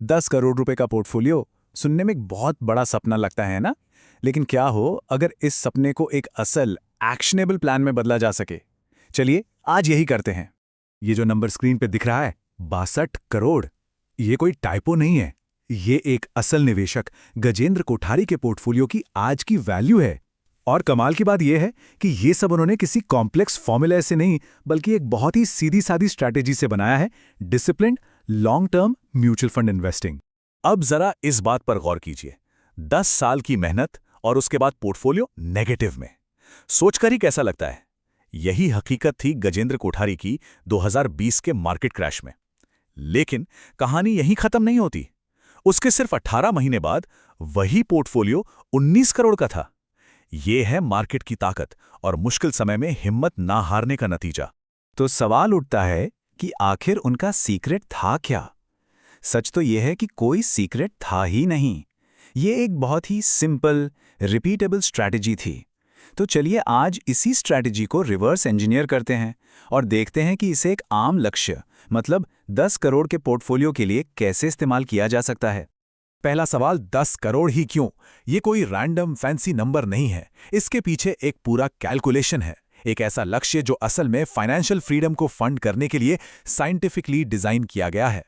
10 करोड़ रुपए का पोर्टफोलियो सुनने में एक बहुत बड़ा सपना लगता है ना। लेकिन क्या हो अगर इस सपने को एक असल एक्शनेबल प्लान में बदला जा सके। चलिए आज यही करते हैं। ये जो नंबर स्क्रीन पे दिख रहा है 62 करोड़, ये कोई टाइपो नहीं है। ये एक असल निवेशक गजेंद्र कोठारी के पोर्टफोलियो की आज की वैल्यू है। और कमाल की बात यह है कि ये सब उन्होंने किसी कॉम्प्लेक्स फॉर्मूला से नहीं, बल्कि एक बहुत ही सीधी सादी स्ट्रैटेजी से बनाया है। Disciplined long term mutual fund investing. अब जरा इस बात पर गौर कीजिए, 10 साल की मेहनत और उसके बाद पोर्टफोलियो नेगेटिव में। सोचकर ही कैसा लगता है। यही हकीकत थी गजेंद्र कोठारी की 2020 के मार्केट क्रैश में। लेकिन कहानी यहीं खत्म नहीं होती। उसके सिर्फ 18 महीने बाद वही पोर्टफोलियो 19 करोड़ का था। ये है मार्केट की ताकत और मुश्किल समय में हिम्मत ना हारने का नतीजा। तो सवाल उठता है कि आखिर उनका सीक्रेट था क्या। सच तो यह है कि कोई सीक्रेट था ही नहीं। ये एक बहुत ही सिंपल रिपीटेबल स्ट्रैटेजी थी। तो चलिए आज इसी स्ट्रैटेजी को रिवर्स इंजीनियर करते हैं और देखते हैं कि इसे एक आम लक्ष्य मतलब 10 करोड़ के पोर्टफोलियो के लिए कैसे इस्तेमाल किया जा सकता है। पहला सवाल, 10 करोड़ ही क्यों? ये कोई रैंडम फैंसी नंबर नहीं है। इसके पीछे एक पूरा कैलकुलेशन है। एक ऐसा लक्ष्य जो असल में फाइनेंशियल फ्रीडम को फंड करने के लिए साइंटिफिकली डिजाइन किया गया है।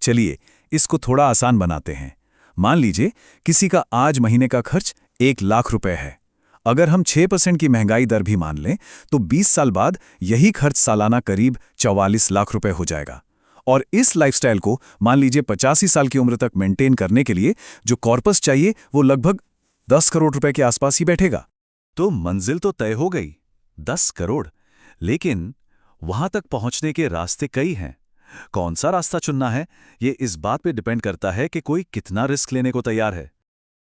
चलिए इसको थोड़ा आसान बनाते हैं। मान लीजिए किसी का आज महीने का खर्च 1 लाख रुपए है। अगर हम 6% की महंगाई दर भी मान लें तो 20 साल बाद यही खर्च सालाना करीब 44 लाख रुपए हो जाएगा। और इस लाइफस्टाइल को मान लीजिए 85 साल की उम्र तक मेंटेन करने के लिए जो कॉर्पस चाहिए वो लगभग 10 करोड़ रुपए के आसपास ही बैठेगा। तो मंजिल तो तय हो गई, 10 करोड़। लेकिन वहां तक पहुंचने के रास्ते कई हैं। कौन सा रास्ता चुनना है, ये इस बात पे डिपेंड करता है कि कोई कितना रिस्क लेने को तैयार है।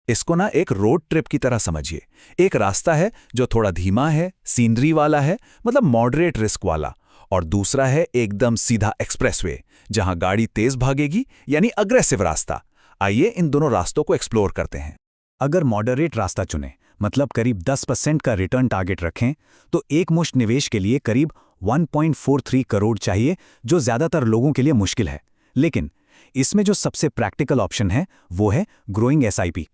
इसको ना एक रोड ट्रिप की तरह समझिए। एक रास्ता है जो थोड़ा धीमा है, सीनरी वाला है, मतलब मॉडरेट रिस्क वाला। और दूसरा है एकदम सीधा एक्सप्रेसवे, जहां गाड़ी तेज भागेगी, यानी अग्रेसिव रास्ता। आइए इन दोनों रास्तों को एक्सप्लोर करते हैं। अगर मॉडरेट रास्ता चुनें, मतलब करीब 10% का रिटर्न टारगेट रखें, तो एक मुश्त निवेश के लिए करीब 1.43 करोड़ चाहिए, जो ज्यादातर लोगों के लिए मुश्किल है। लेकिन इसमें जो सबसे प्रैक्टिकल ऑप्शन है वो है ग्रोइंग एसआईपी।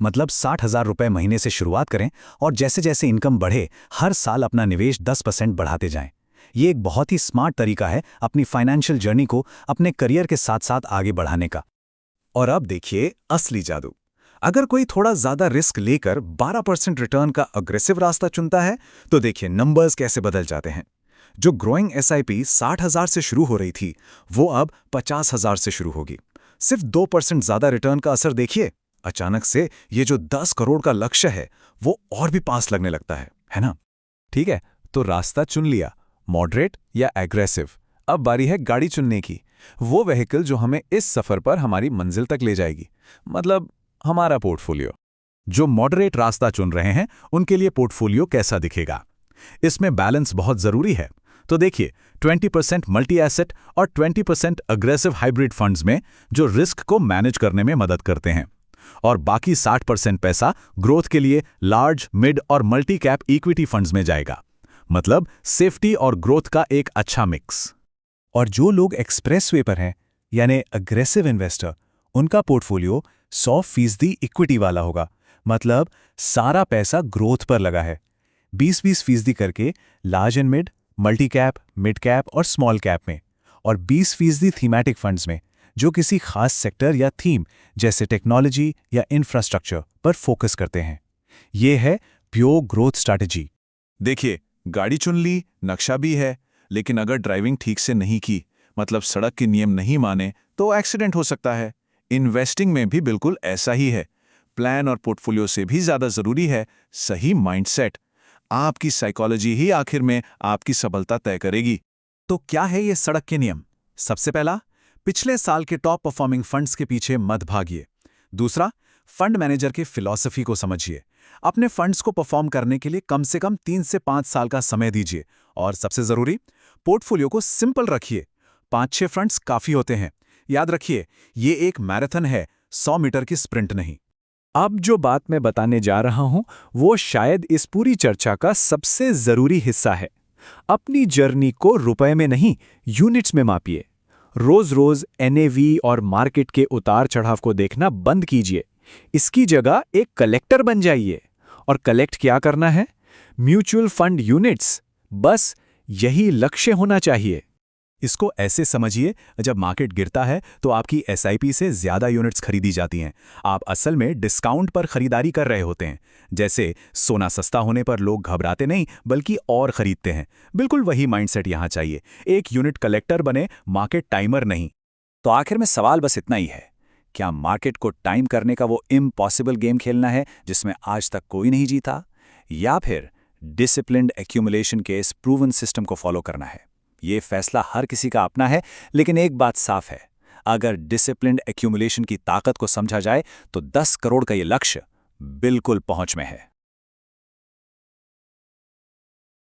मतलब 60,000 रुपए महीने से शुरुआत करें और जैसे जैसे इनकम बढ़े हर साल अपना निवेश 10% बढ़ाते जाएं। ये एक बहुत ही स्मार्ट तरीका है अपनी फाइनेंशियल जर्नी को अपने करियर के साथ साथ आगे बढ़ाने का। और अब देखिए असली जादू। अगर कोई थोड़ा ज्यादा रिस्क लेकर 12% रिटर्न का अग्रेसिव रास्ता चुनता है, तो देखिए नंबर्स कैसे बदल जाते हैं। जो ग्रोइंग एसआईपी 60,000 से शुरू हो रही थी, वो अब 50,000 से शुरू होगी। सिर्फ 2% ज्यादा रिटर्न का असर देखिए। अचानक से ये जो 10 करोड़ का लक्ष्य है वो और भी पास लगने लगता है ना? ठीक है, तो रास्ता चुन लिया, मॉडरेट या एग्रेसिव। अब बारी है गाड़ी चुनने की, वो व्हीकल जो हमें इस सफर पर हमारी मंजिल तक ले जाएगी, मतलब हमारा पोर्टफोलियो। जो मॉडरेट रास्ता चुन रहे हैं उनके लिए पोर्टफोलियो कैसा दिखेगा? इसमें बैलेंस बहुत जरूरी है। तो देखिए 20% मल्टी एसेट और 20% अग्रेसिव हाइब्रिड फंड्स में जो रिस्क को मैनेज करने में मदद करते हैं, और बाकी 60% पैसा ग्रोथ के लिए लार्ज, मिड और मल्टी कैप इक्विटी फंड्स में जाएगा। मतलब सेफ्टी और ग्रोथ का एक अच्छा मिक्स। और जो लोग एक्सप्रेसवे पर हैं, यानी अग्रेसिव इन्वेस्टर, उनका पोर्टफोलियो 100% इक्विटी वाला होगा। मतलब सारा पैसा ग्रोथ पर लगा है, 20-20% करके large and mid, multi cap, mid cap और स्मॉल कैप में, और 20% थीमैटिक फंड्स में जो किसी खास सेक्टर या थीम जैसे टेक्नोलॉजी या इंफ्रास्ट्रक्चर पर फोकस करते हैं। यह है प्योर ग्रोथ स्ट्रैटेजी। देखिए गाड़ी चुन ली, नक्शा भी है, लेकिन अगर ड्राइविंग ठीक से नहीं की, मतलब सड़क के नियम नहीं माने, तो एक्सीडेंट हो सकता है। इन्वेस्टिंग में भी बिल्कुल ऐसा ही है। प्लान और पोर्टफोलियो से भी ज्यादा जरूरी है सही माइंडसेट। आपकी साइकोलॉजी ही आखिर में आपकी सफलता तय करेगी। तो क्या है ये सड़क के नियम? सबसे पहला, पिछले साल के टॉप परफॉर्मिंग फंड्स के पीछे मत भागिए। दूसरा, फंड मैनेजर की फिलॉसफी को समझिए। अपने फंड्स को परफॉर्म करने के लिए कम से कम 3 से 5 साल का समय दीजिए। और सबसे जरूरी, पोर्टफोलियो को सिंपल रखिए। 5-6 फंड्स काफी होते हैं। याद रखिए, ये एक मैराथन है, 100 मीटर की स्प्रिंट नहीं। अब जो बात मैं बताने जा रहा हूं वो शायद इस पूरी चर्चा का सबसे जरूरी हिस्सा है। अपनी जर्नी को रुपए में नहीं, यूनिट्स में मापिए। रोज रोज एनएवी और मार्केट के उतार चढ़ाव को देखना बंद कीजिए। इसकी जगह एक कलेक्टर बन जाइए। और कलेक्ट क्या करना है? Mutual fund units. बस यही लक्ष्य होना चाहिए। इसको ऐसे समझिए, जब मार्केट गिरता है तो आपकी एसआईपी से ज़्यादा यूनिट्स खरीदी जाती हैं। आप असल में डिस्काउंट पर खरीदारी कर रहे होते हैं। जैसे सोना सस्ता होने पर लोग घबराते नहीं बल्कि और खरीदते हैं। बिल्कुल वही माइंडसेट यहाँ चाहिए। एक यूनिट कलेक्टर बने, मार्केट टाइमर नहीं। तो आखिर में सवाल बस इतना ही है, क्या मार्केट को टाइम करने का वो इम्पॉसिबल गेम खेलना है जिसमें आज तक कोई नहीं जीता, या फिर डिसिप्लिन्ड एक्यूमुलेशन के इस प्रूवन सिस्टम को फॉलो करना है? ये फैसला हर किसी का अपना है, लेकिन एक बात साफ है, अगर डिसिप्लिन्ड एक्यूमुलेशन की ताकत को समझा जाए तो 10 करोड़ का ये लक्ष्य बिल्कुल पहुंच में है।